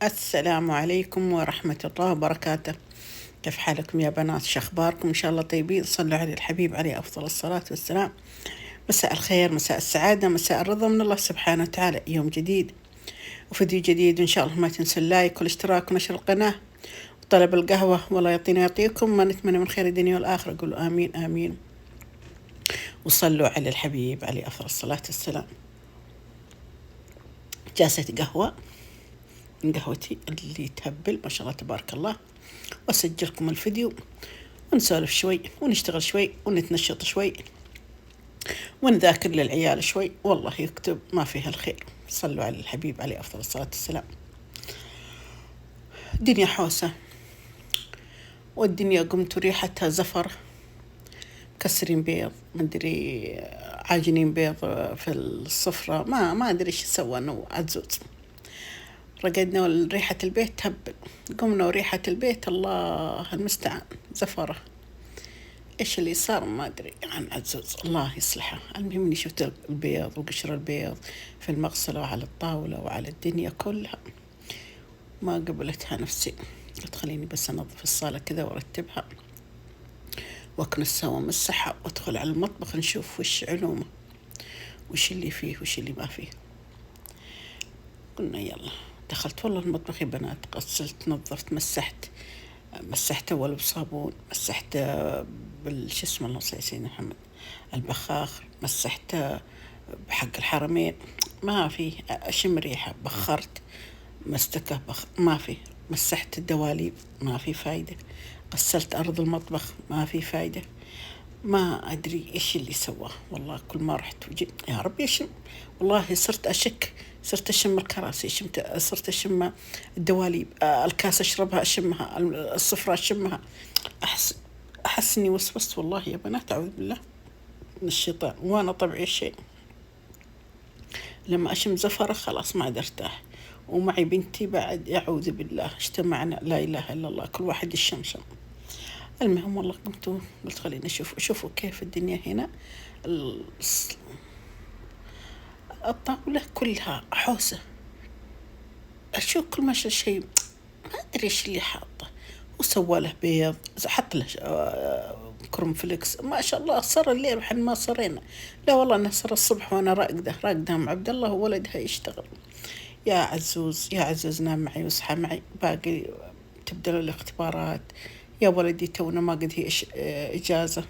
السلام عليكم ورحمة الله وبركاته. كيف حالكم يا بنات؟ شو أخباركم؟ إن شاء الله طيبين. صلوا على الحبيب عليه أفضل الصلاة والسلام. مساء الخير، مساء السعادة، مساء الرضا من الله سبحانه وتعالى. يوم جديد وفيديو جديد، وإن شاء الله ما تنسوا اللايك والاشتراك ونشر القناة وطلب القهوة. والله يعطينا ويعطيكم ما نتمنى من خير الدنيا والآخرة. قولوا آمين آمين وصلوا على الحبيب عليه أفضل الصلاة والسلام. جاسة قهوة من قهوتي اللي تهبل ما شاء الله تبارك الله، وأسجلكم الفيديو ونسولف شوي ونشتغل شوي ونتنشط شوي ونذاكر للعيال شوي. والله يكتب ما فيها الخير. صلوا على الحبيب عليه أفضل الصلاة والسلام. الدنيا حوسة والدنيا قمت ريحتها زفر، مكسرين بيض مدري، عاجنين بيض في الصفرة، ما أدري إيش سوى إنه عزوز. رقدنا ريحة البيت تهبل، قمنا وريحة البيت الله المستعان زفرة. إيش اللي صار ما أدري عن عزوز، الله يصلحه. المهم إني شفت البيض وقشر البيض في المغسلة وعلى الطاولة وعلى الدنيا كلها، ما قبلتها نفسي. قلت خليني بس أنظف الصالة كذا وأرتبها وأكنس سوا مسحها وأدخل على المطبخ نشوف وش علومه، وش اللي فيه وش اللي ما فيه. قلنا يلا. دخلت والله المطبخ يا بنات، غسلت نظفت مسحت أول بصابون، مسحت بالشو اسمه الله سيدنا محمد البخاخ، مسحت بحق الحرمين ما في، أشم ريحة. بخرت مستكة ما في، مسحت الدواليب ما في فايدة، غسلت أرض المطبخ ما في فايدة. ما أدري إيش اللي سواه والله. كل ما رحت وجيت يا ربي أشم، والله صرت أشك، صرت أشم الكراسي، صرت أشم الدواليب، الكاس أشربها أشمها، السفرة أشمها. أحس إني وسوست والله يا بنات، أعوذ بالله من الشيطان. وأنا طبعي الشيء لما أشم زفرة خلاص ما عاد أرتاح. ومعي بنتي بعد، أعوذ بالله، اجتمعنا لا إله إلا الله كل واحد الشمشم. المهم والله قلت خلينا شوفوا كيف الدنيا هنا. الطاولة كلها حوسة، أشوف كل ما شيء ما أدري إيش اللي حاطه. وسوى له بيض، حط له كرم فليكس، ما شاء الله. صار الليل وحن ما صرينا. لا والله أنا صار الصبح وأنا راقدة مع عبد الله وولدها يشتغل. يا عزوز يا عزوز نام معي واصحى معي، باقي تبدأ الاختبارات. يا ولدي تونا ما قد هي إجازة.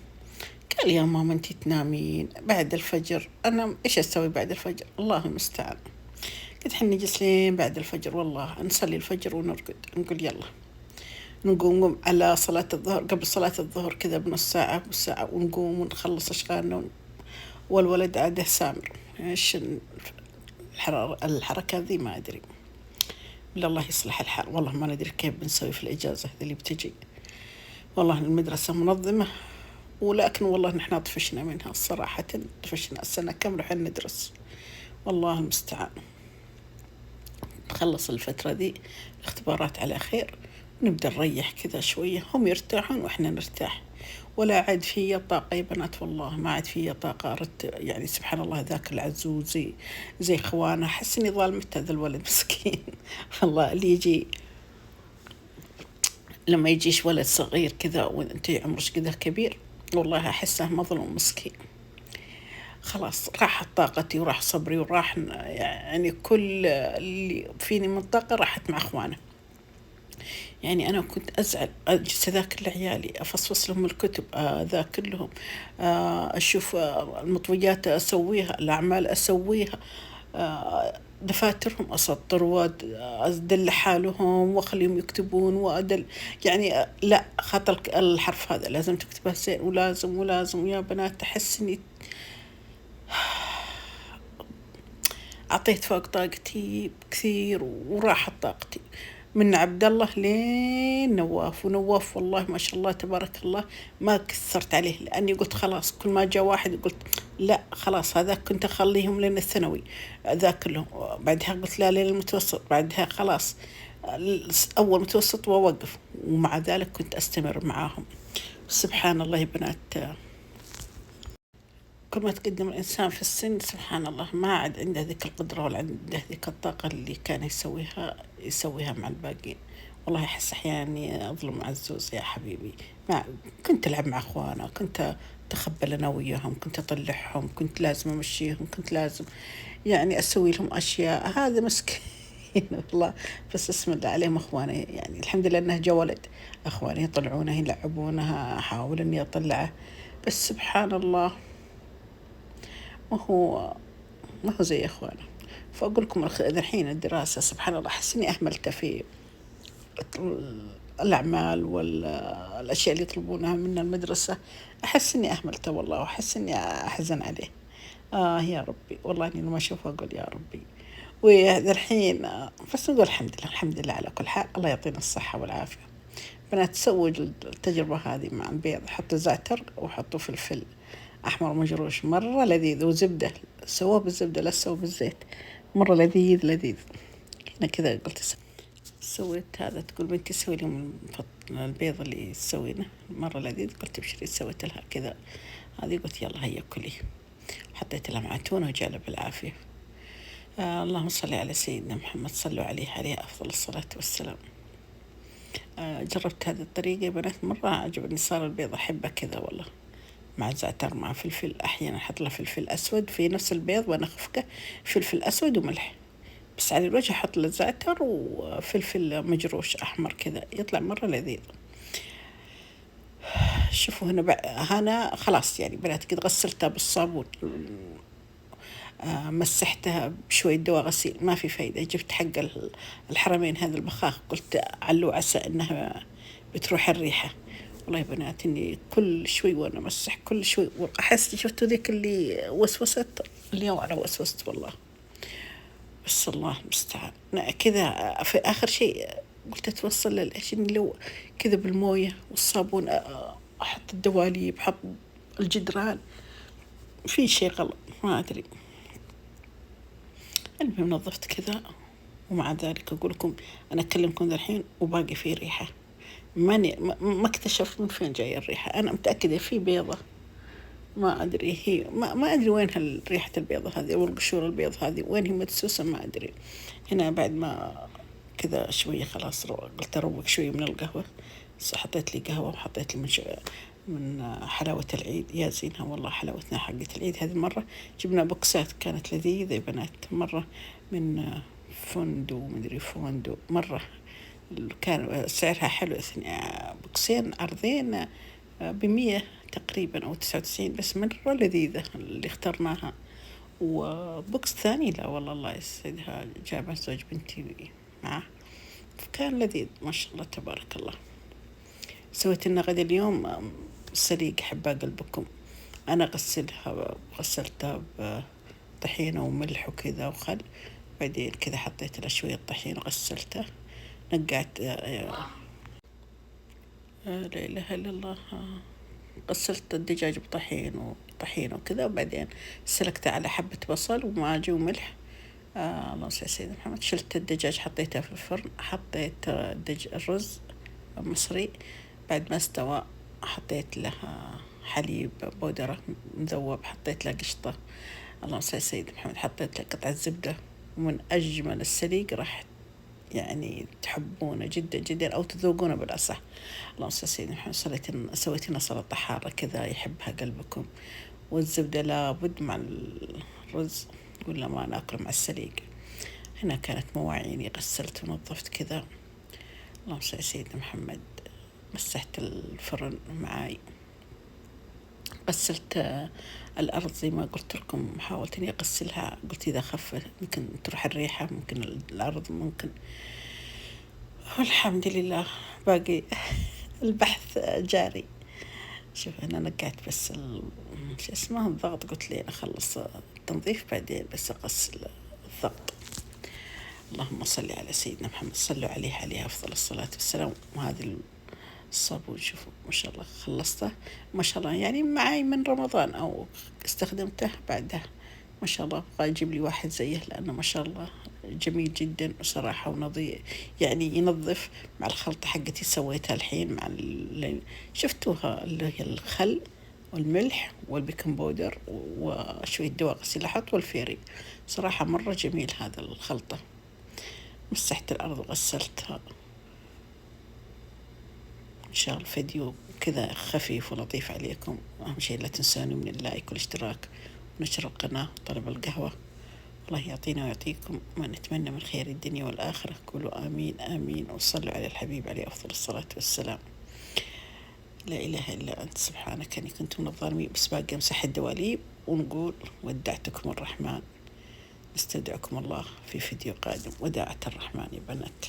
قال يا ماما أنتي تنامين بعد الفجر. أنا إيش أسوي بعد الفجر؟ الله المستعان. قلت حنا نجلس لين بعد الفجر، والله نصلي الفجر ونرقد. نقول يلا نقوم على صلاة الظهر، قبل صلاة الظهر كذا بنص ساعة والساعة، ونقوم ونخلص أشغالنا والولد عاده سامر. إيش الحركة ذي ما أدري. الله يصلح الحال. والله ما ندري كيف بنسوي في الإجازة اللي بتجي. والله المدرسة منظمة، ولكن والله نحن طفشنا منها الصراحة، طفشنا السنة كاملة وحن ندرس. والله المستعان. نخلص الفترة دي الاختبارات على خير ونبدأ نريح كذا شوية، هم يرتاحون وإحنا نرتاح. ولا عاد في طاقة يا بنات، والله ما عاد في طاقة. يعني سبحان الله ذاك العزوز زي خوانه. أحس إني ظالمت هذا الولد مسكين. والله اللي يجي لما يجيش ولد صغير كذا وانت عمرك كذا كبير، والله أحسه مظلوم مسكين. خلاص راحت طاقتي وراح صبري وراح يعني كل اللي فيني من طاقة راحت مع أخوانه. يعني أنا كنت أزعل أجلس أذاكر لعيالي، أفصفص لهم الكتب، أذاكر لهم، أشوف المطويات أسويها، الأعمال أسويها، دفاترهم أسطر وأدل حالهم وأخليهم يكتبون يعني لا خط الحرف هذا لازم تكتبه زين، ولازم يا بنات. أحس إني أعطيت فوق طاقتي كثير وراحت طاقتي. من عبد الله لين نواف، ونواف والله ما شاء الله تبارك الله ما كثرت عليه، لأني قلت خلاص كل ما جاء واحد قلت لا خلاص هذا كنت أخليهم لين الثانوي أذاكر لهم. بعدها قلت لا لين المتوسط، بعدها خلاص أول متوسط وأوقف. ومع ذلك كنت أستمر معاهم. سبحان الله يا بنات، كل ما تقدم الإنسان في السن سبحان الله ما عاد عنده ذيك القدرة ولا عنده ذيك الطاقة اللي كان يسويها مع الباقين. والله أحس أحيانا إني أظلم عزوز يا حبيبي. ما كنت ألعب مع أخوانا، كنت أتخبل أنا وياهم، كنت أطلعهم، كنت لازم أمشيهم، كنت لازم يعني أسوي لهم أشياء. هذا مسكين والله. بس اسم الله عليهم أخواني، يعني الحمد لله أنه جا ولد. أخواني يطلعونه يلعبونه، أحاول إني أطلعه، بس سبحان الله ما هو ما هو زي أخوانه. فأقول لكم الحين الدراسة سبحان الله أحس إني أهملت في الأعمال والأشياء اللي يطلبونها من المدرسة. أحس إني أهملته والله، وأحس إني أحزن عليه. يا ربي والله إني لما أشوفه أقول يا ربي. وهذا الحين بس نقول الحمد لله، الحمد لله على كل حال. الله يعطينا الصحة والعافية. بنات تسوي التجربة هذه مع البيض، حطوا زعتر وحطوا فلفل أحمر مجروش، مرة لذيذ، وزبدة. سووه بالزبدة لا سووه بالزيت، مرة لذيذ لذيذ. أنا كذا قلت سويت هذا، تقول بنتي سوي لهم البيض اللي تسوينه مرة لذيذ. قلت ابشري، سويت لها كذا هذه، قلت يلا هيا كلي. حطيت لها معتونة وجعلها بالعافية. اللهم صل على سيدنا محمد، صلوا عليه أفضل الصلاة والسلام. جربت هذه الطريقة يا بنات، مرة عجبني، صار البيض أحبه كذا والله، مع زعتر مع فلفل. أحيانا أحط له فلفل أسود في نفس البيض وأنا خفقه، فلفل أسود وملح بس على الوجه. أحط له زعتر وفلفل مجروش أحمر كذا، يطلع مرة لذيذ. شوفوا هنا خلاص يعني بنات قد غسلتها بالصابون، مسحتها بشوية دواء غسيل، ما في فايدة. جبت حق الحرمين هذا البخاخ، قلت علو عسى إنها بتروح الريحة. والله يا بنات إني كل شوي وأنا مسح، كل شوي أحس. شفتوا ذيك اللي وسوست اليوم، أنا وسوست والله، بس الله المستعان. كذا في آخر شيء قلت أتوصل للإيش، إني لو كذا بالموية والصابون أحط الدواليب، أحط الجدران، في شيء غلط ما أدري. المهم نظفت كذا، ومع ذلك أقول لكم أنا أكلمكم الحين وباقي فيه ريحة. ما اكتشفت من فين جاي الريحة. أنا متأكدة في بيضة، ما أدري هي ما أدري وين ريحة البيضة هذه أو القشور البيض هذه وين هي مدسوسة، ما أدري. هنا بعد ما كذا شوية خلاص قلت أروق شوية من القهوة، حطيت لي قهوة وحطيت لي من حلاوة العيد. يا زينها والله حلاوتنا حقة العيد هذه المرة. جبنا بوكسات كانت لذيذة يا بنات، مرة من فندو مدري فندو، مرة كان سعرها حلو. بوكسين عرضين ب100 تقريبا أو 99، بس مرة لذيذة اللي اخترناها. وبوكس ثاني لا والله الله يسعدها جابها زوج بنتي معه، كان لذيذ ما شاء الله تبارك الله. سويت لنا غدا اليوم سليق حبة قلبكم. أنا غسلتها بطحينة وملح وكذا وخل، بعدين كذا حطيت له شوية طحين غسلته، نقعت لا إله إلا الله. غسلت الدجاج بطحين وكذا، وبعدين سلقته على حبة بصل وماجي وملح. اللهم صل على سيدنا محمد. شلت الدجاج حطيته في الفرن، حطيت الرز مصري، بعد ما استوى حطيت له حليب بودرة مذوب، حطيت له قشطة. اللهم صل على سيدنا محمد. حطيت له قطعة زبدة، ومن أجمل السليق راح يعني تحبونه جدا جدا أو تذوقونه بالأصح. اللهم صل على سيدنا محمد. سويت لنا سلطة حارة كذا يحبها قلبكم، والزبدة لابد مع الرز ولا ما ناكل مع السليق. هنا كانت مواعيني غسلت ونظفت كذا. اللهم صل على سيدنا محمد. مسحت الفرن معاي، غسلت الأرض زي ما قلت لكم، حاولت إني أغسلها، قلت إذا خفت ممكن تروح الريحة، ممكن الأرض ممكن. والحمد لله باقي البحث جاري. شوف أنا نقعت بس شو اسمه الضغط، قلت لي أخلص التنظيف بعدين بس أغسل الضغط. اللهم صل على سيدنا محمد، صلوا عليه أفضل الصلاة والسلام. وهذه الصابون شوفوا ما شاء الله خلصته ما شاء الله، يعني معي من رمضان أو استخدمته بعدها ما شاء الله. أبغى أجيب لي واحد زيه لأنه ما شاء الله جميل جدا صراحة ونظيف، يعني ينظف. مع الخلطة حقتي سويتها الحين مع شفتوها اللي هي الخل والملح والبيكنج بودر وشوية دواء غسيل أحط والفيري. صراحة مرة جميل هذا الخلطة. مسحت الأرض وغسلتها. إن شاء الله الفيديو كذا خفيف ولطيف عليكم. أهم شيء لا تنسوني من اللايك والاشتراك ونشر القناة وطلب القهوة. الله يعطينا ويعطيكم ما نتمنى من خير الدنيا والآخرة. قولوا آمين آمين وصلوا على الحبيب عليه أفضل الصلاة والسلام. لا إله إلا أنت سبحانك إني كنت من الظالمين. بس باقي أمسح الدواليب ونقول ودعتكم الرحمن. نستودعكم الله في فيديو قادم. وداعة الرحمن يا بنات.